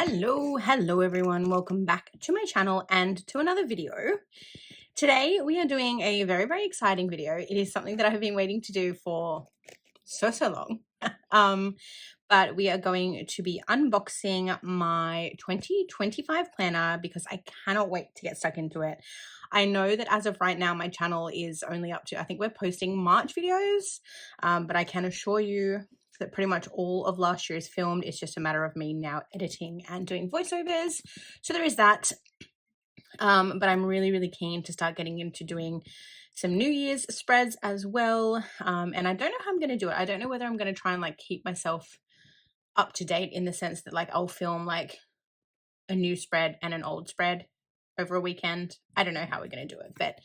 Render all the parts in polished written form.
Hello everyone, welcome back to my channel and to another video. Today we are doing a very exciting video. It is something that I have been waiting to do for so long. But we are going to be unboxing my 2025 planner because I cannot wait to get stuck into it. I know that as of right now my channel is only up to, I think we're posting March videos, but I can assure you that pretty much all of last year is filmed. It's just a matter of me now editing and doing voiceovers. So there is that. But I'm really keen to start getting into doing some New Year's spreads as well. And I don't know how I'm going to do it. I don't know whether I'm going to try and like keep myself up to date in the sense that like I'll film like a new spread and an old spread over a weekend. I don't know how we're going to do it, but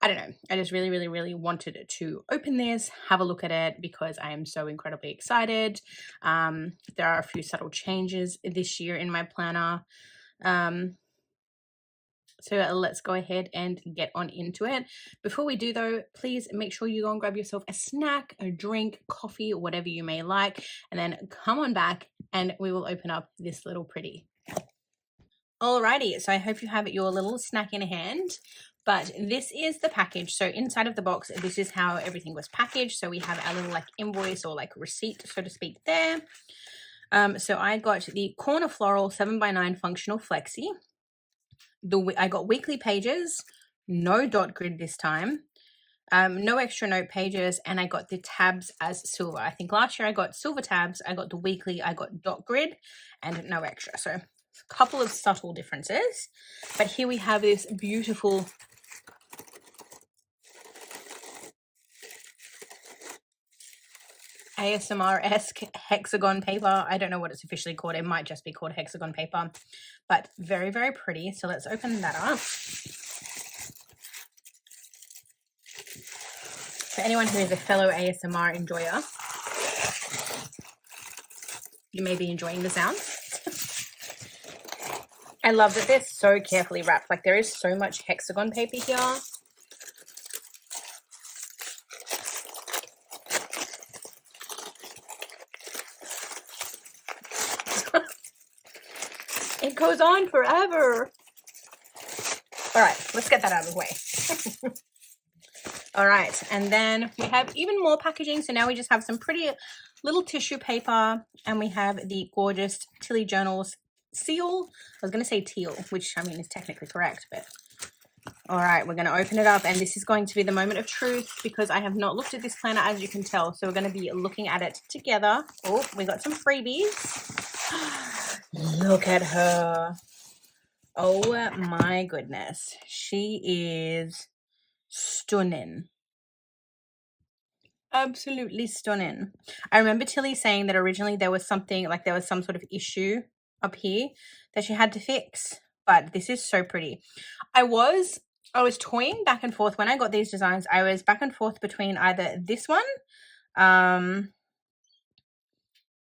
I don't know. I just really wanted to open this, have a look at it because I am so incredibly excited. There are a few subtle changes this year in my planner. So let's go ahead and get on into it. Before we do though, please make sure you go and grab yourself a snack, a drink, coffee, whatever you may like, and then come on back and we will open up this little pretty. Alrighty, so I hope you have your little snack in hand, but this is the package. So inside of the box, this is how everything was packaged. So we have our little like invoice or like receipt, so to speak, there. So I got the Corner Floral 7x9 Functional Flexi. I got weekly pages, no dot grid this time, no extra note pages, and I got the tabs as silver. I think last year I got silver tabs, I got the weekly, I got dot grid, and no extra. So a couple of subtle differences, but here we have this beautiful ASMR-esque hexagon paper. I don't know what it's officially called. It might just be called hexagon paper, but very pretty. So let's open that up. For anyone who is a fellow ASMR enjoyer, you may be enjoying the sound. I love that they're so carefully wrapped. Like there is so much hexagon paper here. It goes on forever. All right, let's get that out of the way. All right, and then we have even more packaging. So now we just have some pretty little tissue paper, and we have the gorgeous Tilly Journals seal. I was going to say teal, which I mean is technically correct, but all right, we're going to open it up, and this is going to be the moment of truth because I have not looked at this planner, as you can tell. So we're going to be looking at it together. Oh, we got some freebies. Look at her. Oh my goodness. She is stunning. Absolutely stunning. I remember Tilly saying that originally there was something like there was some sort of issue up here that she had to fix, but this is so pretty. I was toying back and forth when I got these designs. I was back and forth between either this one,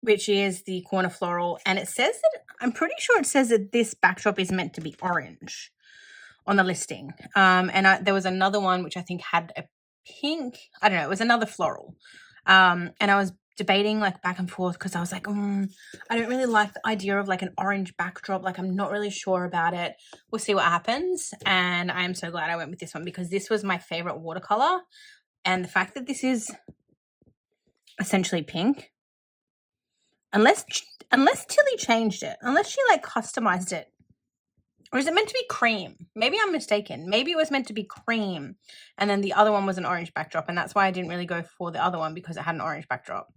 which is the Corner Floral, and it says that, I'm pretty sure it says that this backdrop is meant to be orange on the listing. And there was another one which I think had a pink, I don't know, it was another floral. And I was debating like back and forth because I was like, I don't really like the idea of like an orange backdrop. Like I'm not really sure about it. We'll see what happens. And I'm so glad I went with this one because this was my favorite watercolor. And the fact that this is essentially pink, unless Tilly changed it, unless she like customized it, or is it meant to be cream? Maybe I'm mistaken. Maybe it was meant to be cream and then the other one was an orange backdrop, and that's why I didn't really go for the other one because it had an orange backdrop.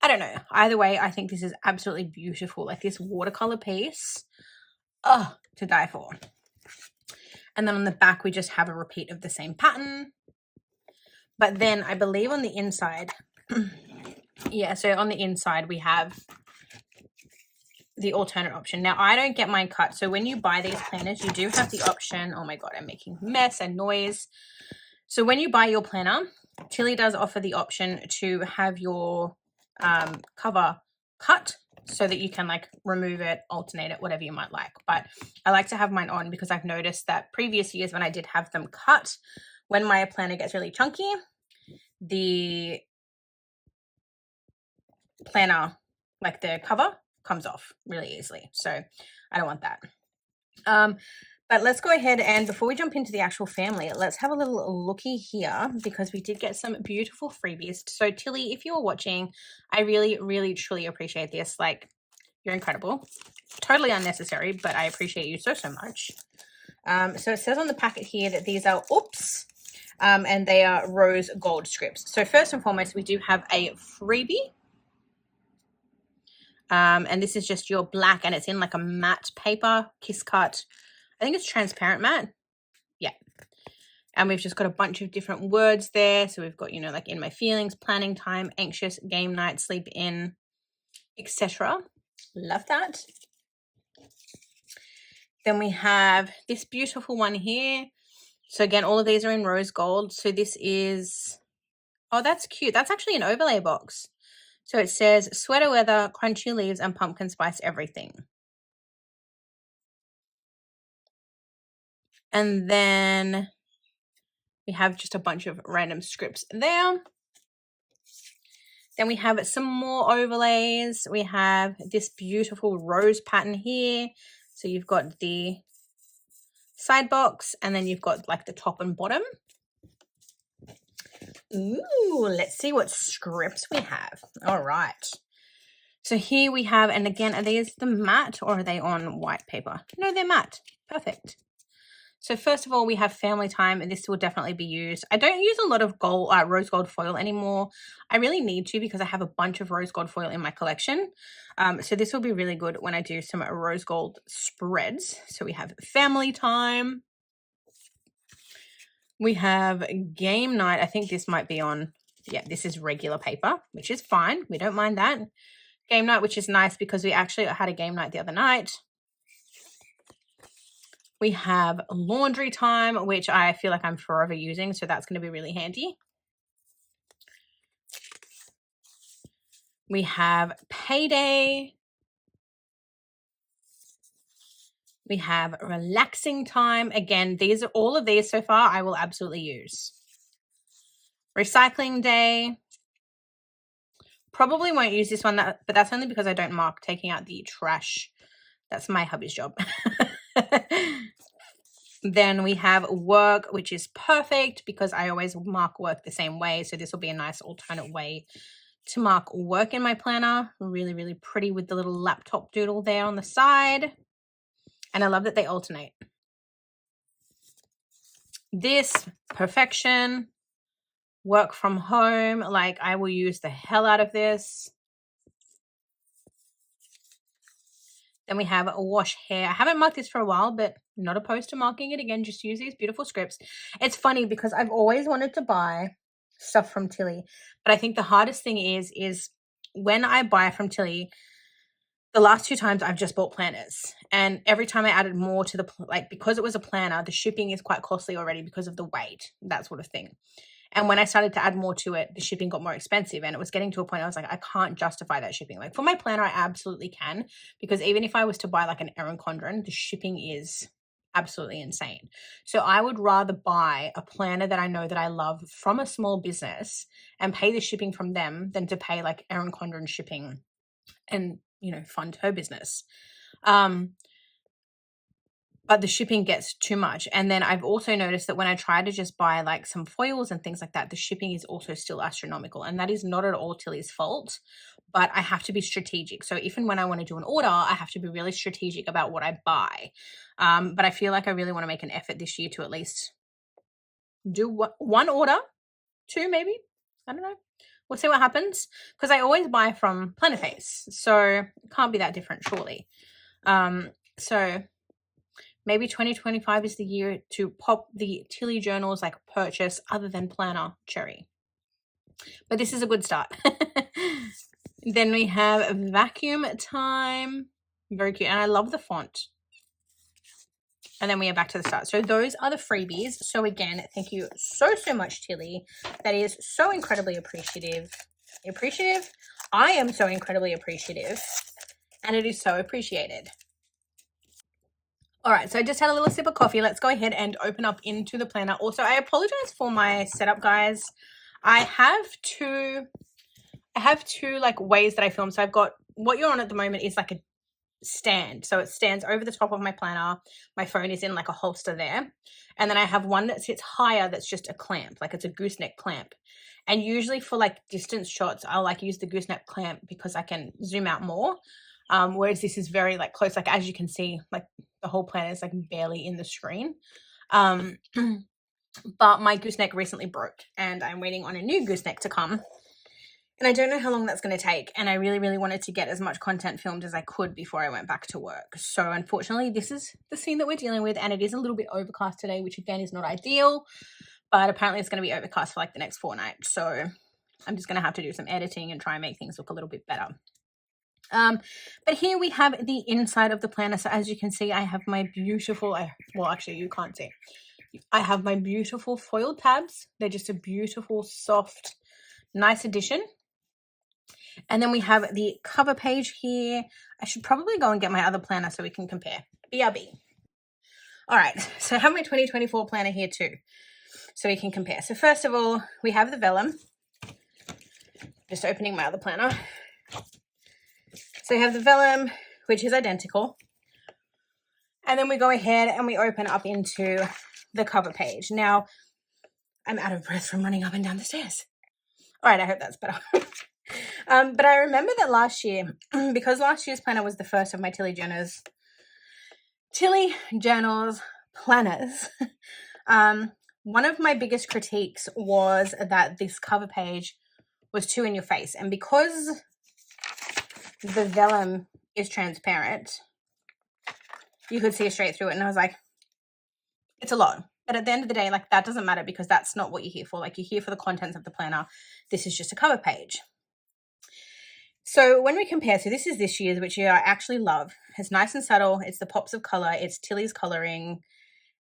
I don't know. Either way, I think this is absolutely beautiful. Like this watercolor piece, oh, to die for. And then on the back, we just have a repeat of the same pattern. But then I believe on the inside, yeah, so on the inside we have the alternate option. Now I don't get mine cut, so when you buy these planners you do have the option, oh my god, I'm making mess and noise. So when you buy your planner, Tilly does offer the option to have your cover cut so that you can like remove it, alternate it, whatever you might like. But I like to have mine on because I've noticed that previous years when I did have them cut, when my planner gets really chunky, the planner, like the cover, comes off really easily. So I don't want that. But let's go ahead and before we jump into the actual family, let's have a little looky here because we did get some beautiful freebies. So Tilly, if you're watching, I really, really, truly appreciate this. Like, you're incredible. Totally unnecessary, but I appreciate you so, so much. So it says on the packet here that these are, and they are rose gold scripts. So first and foremost, we do have a freebie. And this is just your black, and it's in like a matte paper, kiss cut. I think it's transparent matte. Yeah. And we've just got a bunch of different words there. So we've got, you know, like in my feelings, planning time, anxious, game night, sleep in, etc. Love that. Then we have this beautiful one here. So again, all of these are in rose gold. So this is, oh, that's cute. That's actually an overlay box. So it says sweater weather, crunchy leaves, and pumpkin spice everything. And then we have just a bunch of random scripts there. Then we have some more overlays. We have this beautiful rose pattern here. So you've got the side box, and then you've got like the top and bottom. Ooh, let's see what scripts we have. All right. So here we have, and again, are these the matte or are they on white paper? No, they're matte. Perfect. So first of all, we have family time, and this will definitely be used. I don't use a lot of rose gold foil anymore. I really need to because I have a bunch of rose gold foil in my collection. So this will be really good when I do some rose gold spreads. So we have family time. We have game night. I think this might be on, yeah, this is regular paper, which is fine. We don't mind that. Game night, which is nice because we actually had a game night the other night. We have laundry time, which I feel like I'm forever using, so that's going to be really handy. We have payday. We have relaxing time. Again, these are all of these so far I will absolutely use. Recycling day. Probably won't use this one, but that's only because I don't mark taking out the trash. That's my hubby's job. Then we have work, which is perfect because I always mark work the same way. So this will be a nice alternate way to mark work in my planner. Really, really pretty with the little laptop doodle there on the side. And I love that they alternate. This, perfection. Work from home, like I will use the hell out of this. Then we have a wash hair. I haven't marked this for a while, but not opposed to marking it again. Just use these beautiful scripts. It's funny because I've always wanted to buy stuff from Tilly, but I think the hardest thing is when I buy from Tilly, the last 2 times I've just bought planners, and every time I added more to the, like, because it was a planner, the shipping is quite costly already because of the weight, that sort of thing. And when I started to add more to it, the shipping got more expensive, and it was getting to a point I was like, I can't justify that shipping. Like for my planner, I absolutely can, because even if I was to buy like an Erin Condren, the shipping is absolutely insane. So I would rather buy a planner that I know that I love from a small business and pay the shipping from them than to pay like Erin Condren shipping and, you know, fund her business. But the shipping gets too much. And then I've also noticed that when I try to just buy like some foils and things like that, the shipping is also still astronomical. And that is not at all Tilly's fault, but I have to be strategic. So even when I want to do an order, I have to be really strategic about what I buy. But I feel like I really want to make an effort this year to at least do one order, 2 maybe. I don't know. We'll see what happens, because I always buy from Plannerface, so it can't be that different, surely. So maybe 2025 is the year to pop the Tilly journals like purchase other than planner cherry. But this is a good start. Then we have vacuum time. Very cute. And I love the font. And then we are back to the start. So those are the freebies. So again, thank you so, so much, Tilly. That is so incredibly appreciative. I am so incredibly appreciative. And it is so appreciated. All right, so I just had a little sip of coffee. Let's go ahead and open up into the planner. Also, I apologize for my setup, guys. I have 2 I have two like ways that I film. So I've got what you're on at the moment is like a stand. So it stands over the top of my planner. My phone is in like a holster there. And then I have one that sits higher that's just a clamp, like it's a gooseneck clamp. And usually for like distance shots, I'll like use the gooseneck clamp because I can zoom out more. Whereas this is very like close, like as you can see, like the whole planner is like barely in the screen. But my gooseneck recently broke and I'm waiting on a new gooseneck to come. And I don't know how long that's going to take. And I really, really wanted to get as much content filmed as I could before I went back to work. So unfortunately, this is the scene that we're dealing with. And it is a little bit overcast today, which again is not ideal. But apparently it's going to be overcast for like the next fortnight. So I'm just going to have to do some editing and try and make things look a little bit better. But here we have the inside of the planner. So as you can see, I have my beautiful, well, actually you can't see. I have my beautiful foiled tabs. They're just a beautiful, soft, nice addition. And then we have the cover page here. I should probably go and get my other planner so we can compare. BRB. All right, so I have my 2024 planner here too, so we can compare. So first of all, we have the vellum. Just opening my other planner. So we have the vellum, which is identical. And then we go ahead and we open up into the cover page. Now, I'm out of breath from running up and down the stairs. All right, I hope that's better. But I remember that last year, because last year's planner was the first of my Tilly Journals planners, one of my biggest critiques was that this cover page was too in your face. And because the vellum is transparent, you could see straight through it. And I was like, it's a lot. But at the end of the day, like that doesn't matter because that's not what you're here for. Like you're here for the contents of the planner. This is just a cover page. So when we compare, so this is this year's, which I actually love. It's nice and subtle. It's the pops of color. It's Tilly's coloring.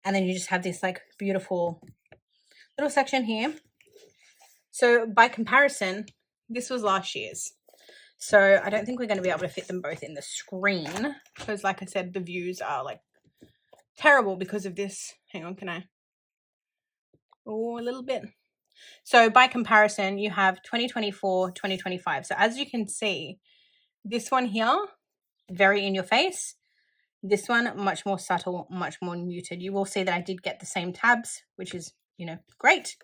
And then you just have this like beautiful little section here. So by comparison, this was last year's. So I don't think we're going to be able to fit them both in the screen because like I said, the views are like terrible because of this. Hang on, can I? Oh, a little bit. So by comparison, you have 2024, 2025. So as you can see, this one here, very in your face. This one, much more subtle, much more muted. You will see that I did get the same tabs, which is, you know, great.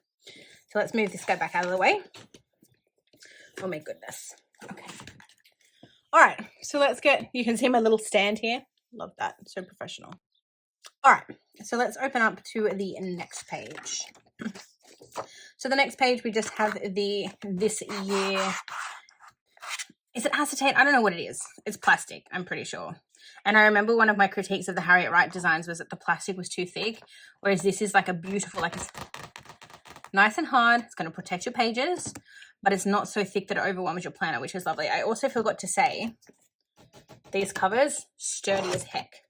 So let's move this guy back out of the way. Oh my goodness. Okay. All right. So let's get, you can see my little stand here. Love that. So professional. All right. So let's open up to the next page. So the next page, we just have this year. Is it acetate? I don't know what it is. It's plastic, I'm pretty sure. And I remember one of my critiques of the Harriet Wright designs was that the plastic was too thick, whereas this is like a beautiful, like it's nice and hard. It's going to protect your pages, but it's not so thick that it overwhelms your planner, which is lovely. I also forgot to say, these covers, sturdy as heck.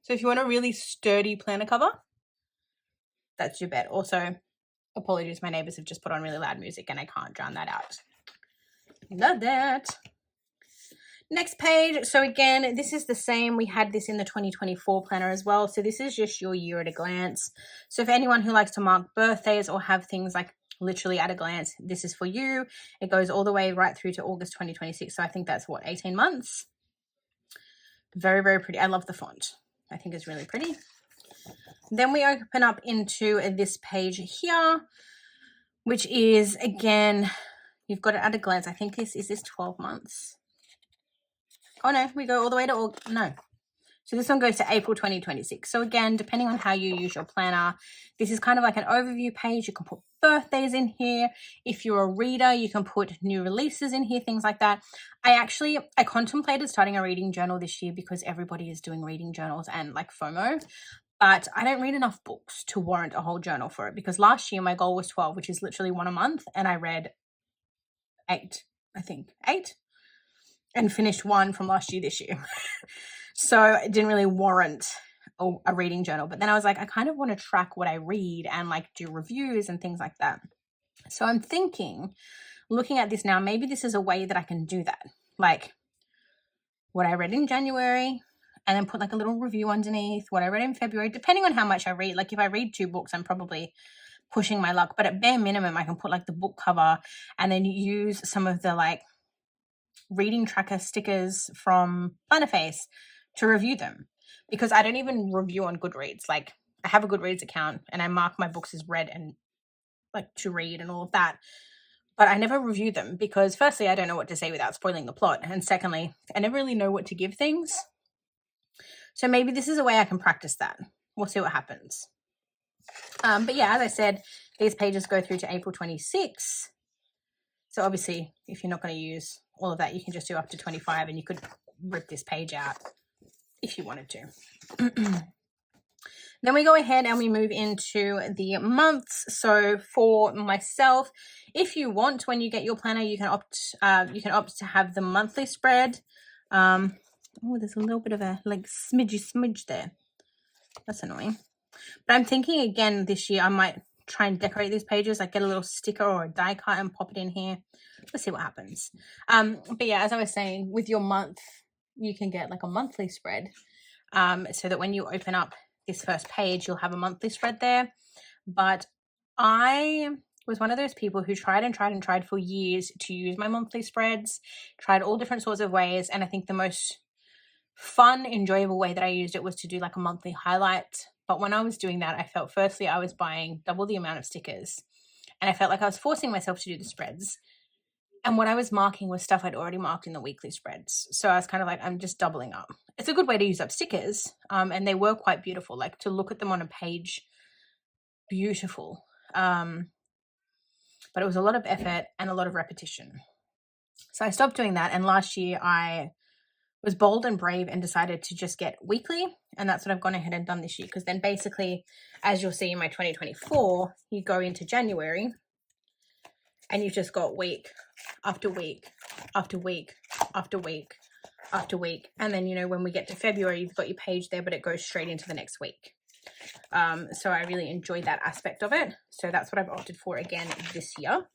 So if you want a really sturdy planner cover, that's your bet. Also, apologies, my neighbors have just put on really loud music and I can't drown that out. Love that. Next page. So again, this is the same. We had this in the 2024 planner as well. So this is just your year at a glance. So for anyone who likes to mark birthdays or have things like literally at a glance, this is for you. It goes all the way right through to August 2026. So I think that's what, 18 months. Very, very pretty. I love the font. I think it's really pretty. Then we open up into this page here, which is, again, you've got it at a glance. I think this 12 months. Oh no, we go all the way to no. So this one goes to April 2026. So again, depending on how you use your planner, this is kind of like an overview page. You can put birthdays in here. If you're a reader, you can put new releases in here, things like that. I contemplated starting a reading journal this year because everybody is doing reading journals and like FOMO. But I don't read enough books to warrant a whole journal for it because last year my goal was 12, which is literally one a month. And I read 8, I think. 8? And finished 1 from last year this year. So it didn't really warrant a reading journal. But then I was like, I kind of want to track what I read and like do reviews and things like that. So I'm thinking, looking at this now, maybe this is a way that I can do that. Like what I read in January and then put like a little review underneath, what I read in February, depending on how much I read. Like if I read 2 books, I'm probably pushing my luck, but at bare minimum I can put like the book cover and then use some of the like reading tracker stickers from Plannerface to review them, because I don't even review on Goodreads. Like, I have a Goodreads account and I mark my books as read and like to read and all of that, but I never review them because firstly, I don't know what to say without spoiling the plot, and secondly, I never really know what to give things. So maybe this is a way I can practice that. We'll see what happens. But yeah, as I said, these pages go through to April 26. So obviously, if you're not going to use all of that, you can just do up to 25 and you could rip this page out if you wanted to. Then we go ahead and we move into the months. So for myself, if you want, when you get your planner, you can opt to have the monthly spread. Oh, there's a little bit of a like smidge there. That's annoying. But I'm thinking again this year I might try and decorate these pages, like get a little sticker or a die cut and pop it in here. Let's see what happens. But yeah, as I was saying, with your month, you can get like a monthly spread, so that when you open up this first page, you'll have a monthly spread there. But I was one of those people who tried and tried and tried for years to use my monthly spreads, tried all different sorts of ways, and I think the most fun, enjoyable way that I used it was to do like a monthly highlight. But when I was doing that, I felt firstly I was buying double the amount of stickers, and I felt like I was forcing myself to do the spreads. And what I was marking was stuff I'd already marked in the weekly spreads. So I was kind of like, I'm just doubling up. It's a good way to use up stickers, and they were quite beautiful. Like, to look at them on a page, beautiful. But it was a lot of effort and a lot of repetition. So I stopped doing that, and last year I was bold and brave and decided to just get weekly, and that's what I've gone ahead and done this year, because then basically, as you'll see in my 2024, you go into January and you've just got week after week after week after week after week, and then, you know, when we get to February, you've got your page there, but it goes straight into the next week. So I really enjoyed that aspect of it, so that's what I've opted for again this year.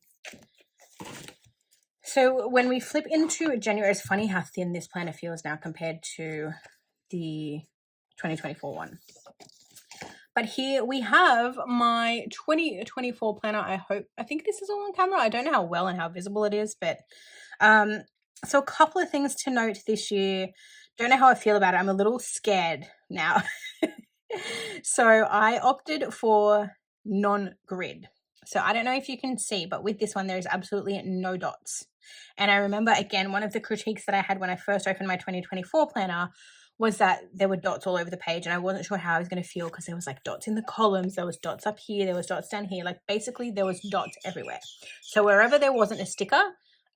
So when we flip into January, it's funny how thin this planner feels now compared to the 2024 one. But here we have my 2024 planner. I think this is all on camera. I don't know how well and how visible it is, but so a couple of things to note this year. Don't know how I feel about it. I'm a little scared now. So I opted for non-grid. So I don't know if you can see, but with this one, there is absolutely no dots. And I remember, again, one of the critiques that I had when I first opened my 2024 planner was that there were dots all over the page, and I wasn't sure how I was going to feel, because there was like dots in the columns, there was dots up here, there was dots down here, like basically there was dots everywhere. So wherever there wasn't a sticker,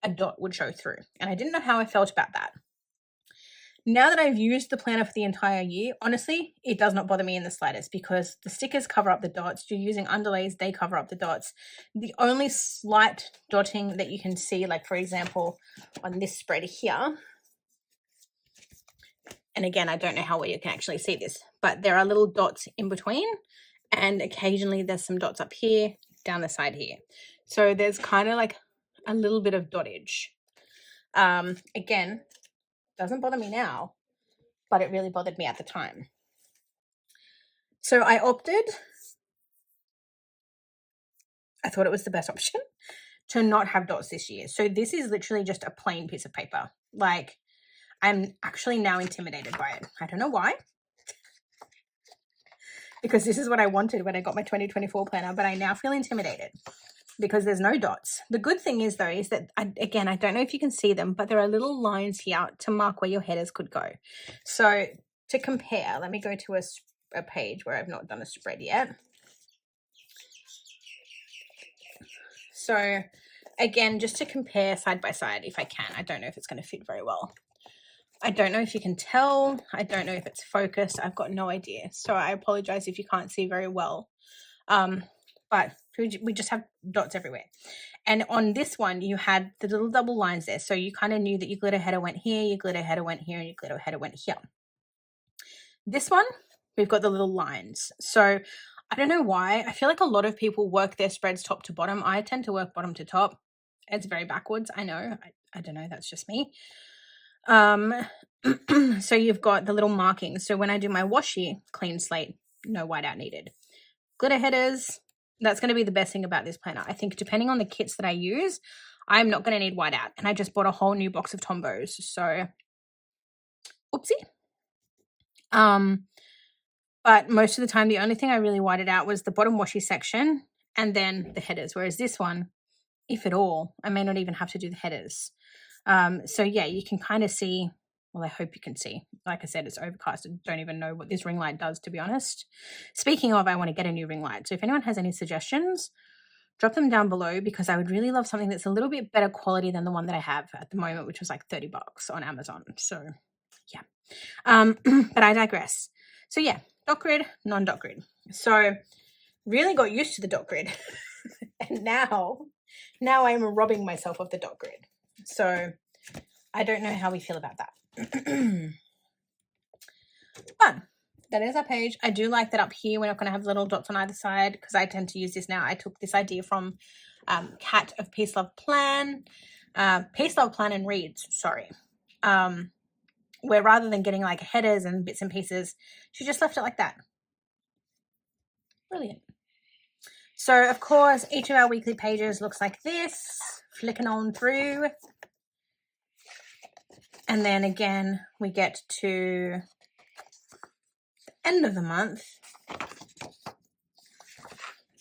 a dot would show through, and I didn't know how I felt about that. Now that I've used the planner for the entire year, honestly, it does not bother me in the slightest, because the stickers cover up the dots. You're using underlays, they cover up the dots. The only slight dotting that you can see, like for example, on this spread here, and again, I don't know how well you can actually see this, but there are little dots in between, and occasionally there's some dots up here, down the side here. So there's kind of like a little bit of dottage. Again, doesn't bother me now, but it really bothered me at the time. So I thought it was the best option to not have dots this year. So this is literally just a plain piece of paper. Like, I'm actually now intimidated by it. I don't know why, because this is what I wanted when I got my 2024 planner, but I now feel intimidated because there's no dots. The good thing is, though, is that, I don't know if you can see them, but there are little lines here to mark where your headers could go. So to compare, let me go to a page where I've not done a spread yet. So again, just to compare side by side, if I can. I don't know if it's going to fit very well. I don't know if you can tell. I don't know if it's focused. I've got no idea. So I apologize if you can't see very well. But we just have dots everywhere. And on this one, you had the little double lines there. So you kind of knew that your glitter header went here, your glitter header went here, and your glitter header went here. This one, we've got the little lines. So I don't know why. I feel like a lot of people work their spreads top to bottom. I tend to work bottom to top. It's very backwards. I know. I don't know. That's just me. So you've got the little markings. So when I do my washi, clean slate, no whiteout needed. Glitter headers, That's going to be the best thing about this planner. I think depending on the kits that I use, I'm not going to need whiteout. And I just bought a whole new box of Tombos. So, oopsie. But most of the time, the only thing I really whited out was the bottom washi section and then the headers. Whereas this one, if at all, I may not even have to do the headers. So yeah, you can kind of see, well, I hope you can see. Like I said, it's overcast. I don't even know what this ring light does, to be honest. Speaking of, I want to get a new ring light. So if anyone has any suggestions, drop them down below, because I would really love something that's a little bit better quality than the one that I have at the moment, which was like $30 on Amazon. So yeah. But I digress. So yeah, dot grid, non-dot grid. So really got used to the dot grid. And now I'm robbing myself of the dot grid. So I don't know how we feel about that. But that is our page. I do like that up here we're not going to have little dots on either side, because I tend to use this now. I took this idea from Kat of Peace Love Plan and Reads, sorry. Where rather than getting like headers and bits and pieces, she just left it like that. Brilliant. So of course, each of our weekly pages looks like this, flicking on through. And then again, we get to the end of the month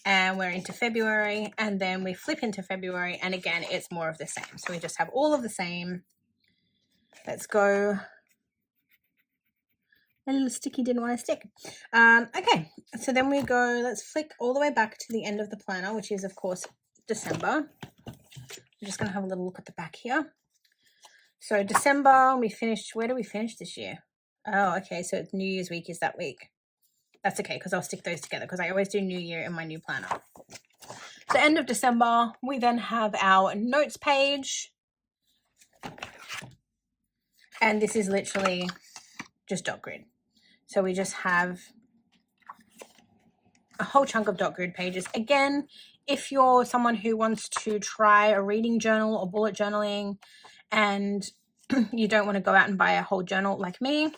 and we're into February, and then we flip into February, and again, it's more of the same. So we just have all of the same. Let's go. A little sticky didn't want to stick. Okay, so then we go, let's flick all the way back to the end of the planner, which is of course December. I'm just going to have a little look at the back here. So December, we finished, where do we finish this year? Oh, okay, so it's New Year's week is that week. That's okay, because I'll stick those together, because I always do New Year in my new planner. So end of December, we then have our notes page. And this is literally just dot grid. So we just have a whole chunk of dot grid pages. Again, if you're someone who wants to try a reading journal or bullet journaling and you don't want to go out and buy a whole journal like me,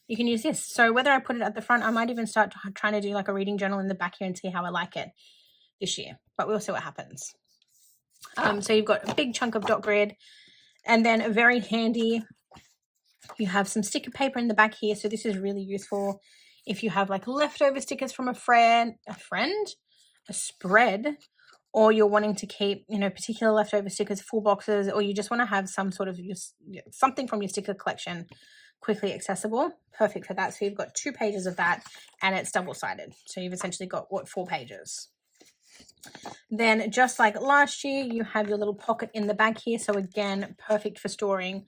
you can use this. So whether I put it at the front, I might even start trying to do like a reading journal in the back here and see how I like it this year. But we'll see what happens. So you've got a big chunk of dot grid, and then very handy, you have some sticker paper in the back here. So this is really useful if you have like leftover stickers from a spread, or you're wanting to keep, you know, particular leftover stickers, full boxes, or you just want to have some sort of something from your sticker collection quickly accessible. Perfect for that. So you've got 2 pages of that, and it's double-sided. So you've essentially got, what, 4 pages. Then just like last year, you have your little pocket in the back here. So again, perfect for storing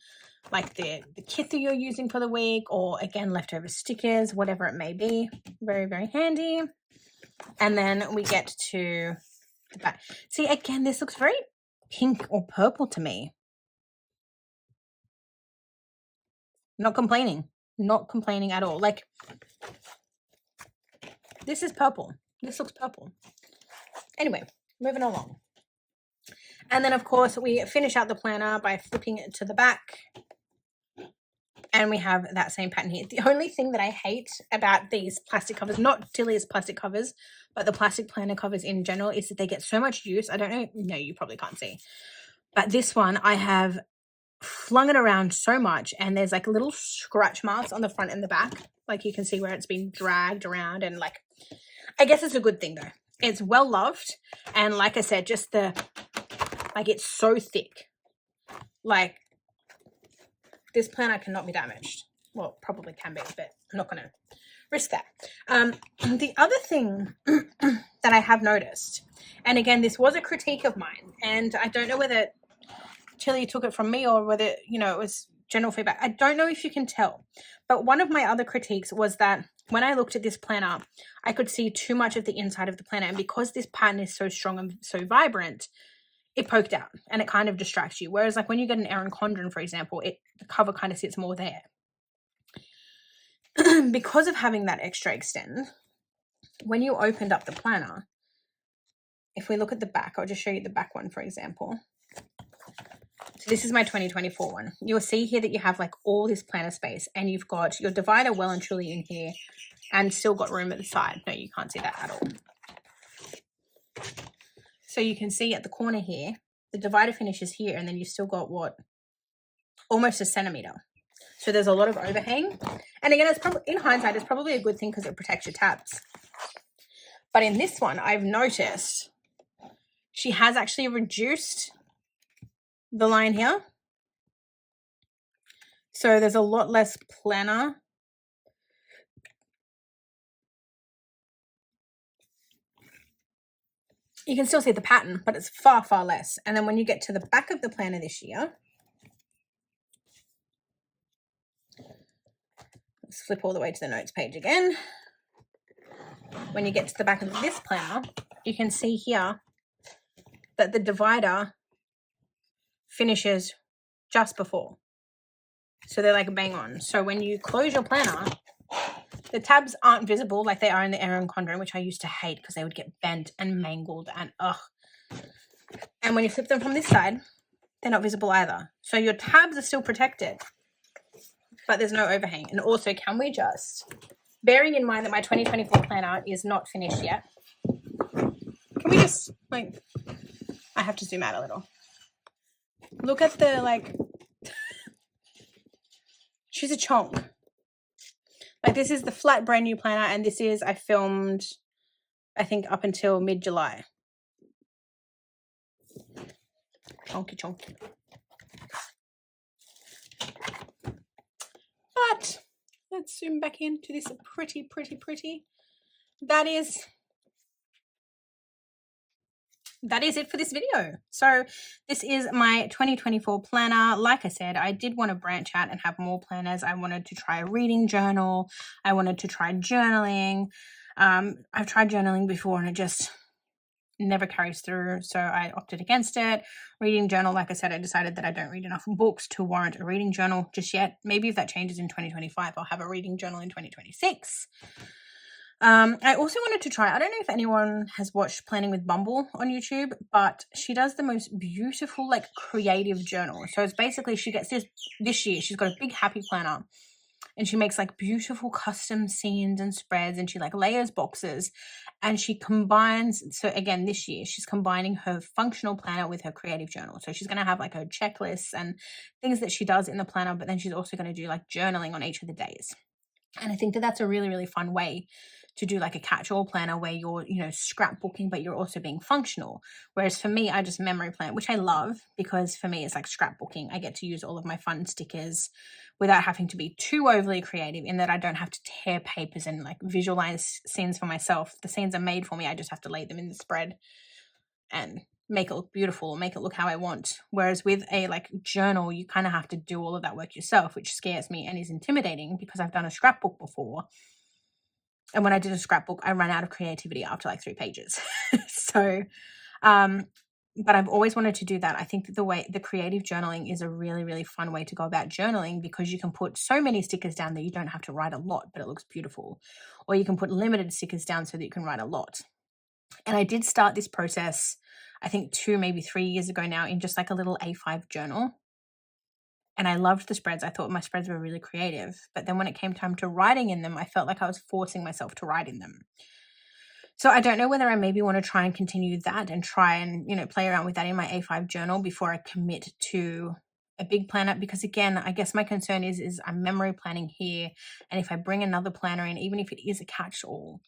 like the kit that you're using for the week, or again, leftover stickers, whatever it may be. Very, very handy. And then we get to the back. See, again, this looks very pink or purple to me. Not complaining at all. Like, this is purple. This looks purple. Anyway, moving along. And then, of course, we finish out the planner by flipping it to the back. And we have that same pattern here. The only thing that I hate about these plastic covers, not Tilly's plastic covers, but the plastic planner covers in general, is that they get so much use. I don't know. No, you probably can't see. But this one, I have flung it around so much, and there's like little scratch marks on the front and the back. Like you can see where it's been dragged around, and like, I guess it's a good thing though. It's well loved. And like I said, just it's so thick. Like, this planner cannot be damaged. Well, probably can be, but I'm not going to risk that. The other thing that I have noticed, and again, this was a critique of mine, and I don't know whether Tilly took it from me or whether, you know, it was general feedback. I don't know if you can tell, but one of my other critiques was that when I looked at this planner, I could see too much of the inside of the planner, and because this pattern is so strong and so vibrant, it poked out and it kind of distracts you. Whereas like when you get an Erin Condren, for example, the cover kind of sits more there. Because of having that extra extend, when you opened up the planner, if we look at the back, I'll just show you the back one, for example. So this is my 2024 one. You'll see here that you have like all this planner space, and you've got your divider well and truly in here, and still got room at the side. No, you can't see that at all. So you can see at the corner here, the divider finishes here, and then you've still got what? Almost a centimeter. So there's a lot of overhang. And again, it's probably, in hindsight, it's probably a good thing because it protects your tabs. But in this one, I've noticed she has actually reduced the line here. So there's a lot less planner. You can still see the pattern, but it's far, far less. And then when you get to the back of the planner this year, let's flip all the way to the notes page again. When you get to the back of this planner, you can see here that the divider finishes just before. So they're like bang on. So when you close your planner, the tabs aren't visible like they are in the Erin Condren, which I used to hate because they would get bent and mangled and ugh. And when you flip them from this side, they're not visible either. So your tabs are still protected, but there's no overhang. And also, can we just, bearing in mind that my 2024 planner is not finished yet, can we just, like, I have to zoom out a little. Look at the, like, she's a chonk. Like, this is the flat brand new planner, and this is, I filmed, I think, up until mid-July. Chonky, chonky. But let's zoom back into this pretty. That is it for this video. So this is my 2024 planner. Like I said, I did want to branch out and have more planners. I wanted to try a reading journal. I wanted to try journaling. I've tried journaling before and it just never carries through, so I opted against it. Reading journal, like I said, I decided that I don't read enough books to warrant a reading journal just yet. Maybe if that changes in 2025, I'll have a reading journal in 2026. I also wanted to try, I don't know if anyone has watched Planning with Bumble on YouTube, but she does the most beautiful, like, creative journal. So it's basically, she gets this year, she's got a big happy planner, and she makes like beautiful custom scenes and spreads, and she like layers boxes, and she combines. So again, this year she's combining her functional planner with her creative journal. So she's going to have like her checklists and things that she does in the planner, but then she's also going to do like journaling on each of the days. And I think that that's a really fun way to do like a catch-all planner where you're, you know, scrapbooking, but you're also being functional. Whereas for me, I just memory plan, which I love because for me, it's like scrapbooking. I get to use all of my fun stickers without having to be too overly creative, in that I don't have to tear papers and like visualize scenes for myself. The scenes are made for me. I just have to lay them in the spread and make it look beautiful, make it look how I want. Whereas with a like journal, you kind of have to do all of that work yourself, which scares me and is intimidating because I've done a scrapbook before. And when I did a scrapbook, I ran out of creativity after like 3 pages. So, but I've always wanted to do that. I think that the creative journaling is a really fun way to go about journaling, because you can put so many stickers down that you don't have to write a lot, but it looks beautiful. Or you can put limited stickers down so that you can write a lot. And I did start this process, I think 2, maybe 3 years ago now, in just like a little A5 journal. And I loved the spreads. I thought my spreads were really creative. But then when it came time to writing in them, I felt like I was forcing myself to write in them. So I don't know whether I maybe want to try and continue that and try and, you know, play around with that in my A5 journal before I commit to a big planner. Because again, I guess my concern is I'm memory planning here. And if I bring another planner in, even if it is a catch-all,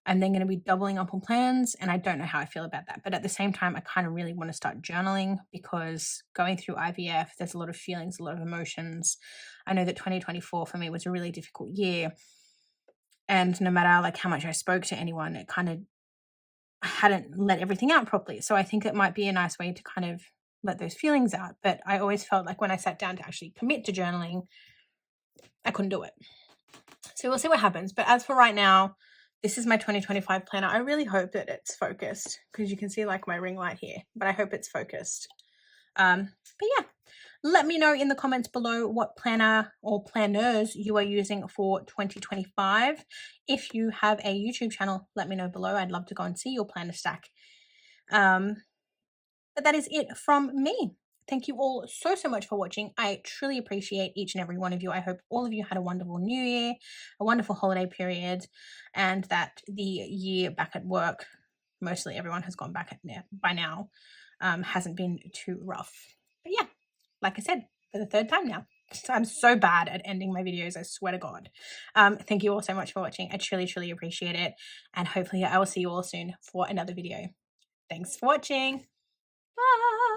I'm then going to be doubling up on plans, and I don't know how I feel about that. But at the same time, I kind of really want to start journaling, because going through IVF, there's a lot of feelings, a lot of emotions. I know that 2024 for me was a really difficult year, and no matter like how much I spoke to anyone, it kind of hadn't let everything out properly. So I think it might be a nice way to kind of let those feelings out. But I always felt like when I sat down to actually commit to journaling, I couldn't do it. So we'll see what happens. But as for right now, this is my 2025 planner. I really hope that it's focused, because you can see like my ring light here, but I hope it's focused. But yeah, let me know in the comments below what planner or planners you are using for 2025. If you have a YouTube channel, let me know below. I'd love to go and see your planner stack. But that is it from me. Thank you all so much for watching. I truly appreciate each and every one of you. I hope all of you had a wonderful new year, a wonderful holiday period, and that the year back at work mostly everyone has gone back by now. Hasn't been too rough. But yeah, like I said, for the third time now. I'm so bad at ending my videos, I swear to God. Thank you all so much for watching. I truly, truly appreciate it. And hopefully I will see you all soon for another video. Thanks for watching. Bye.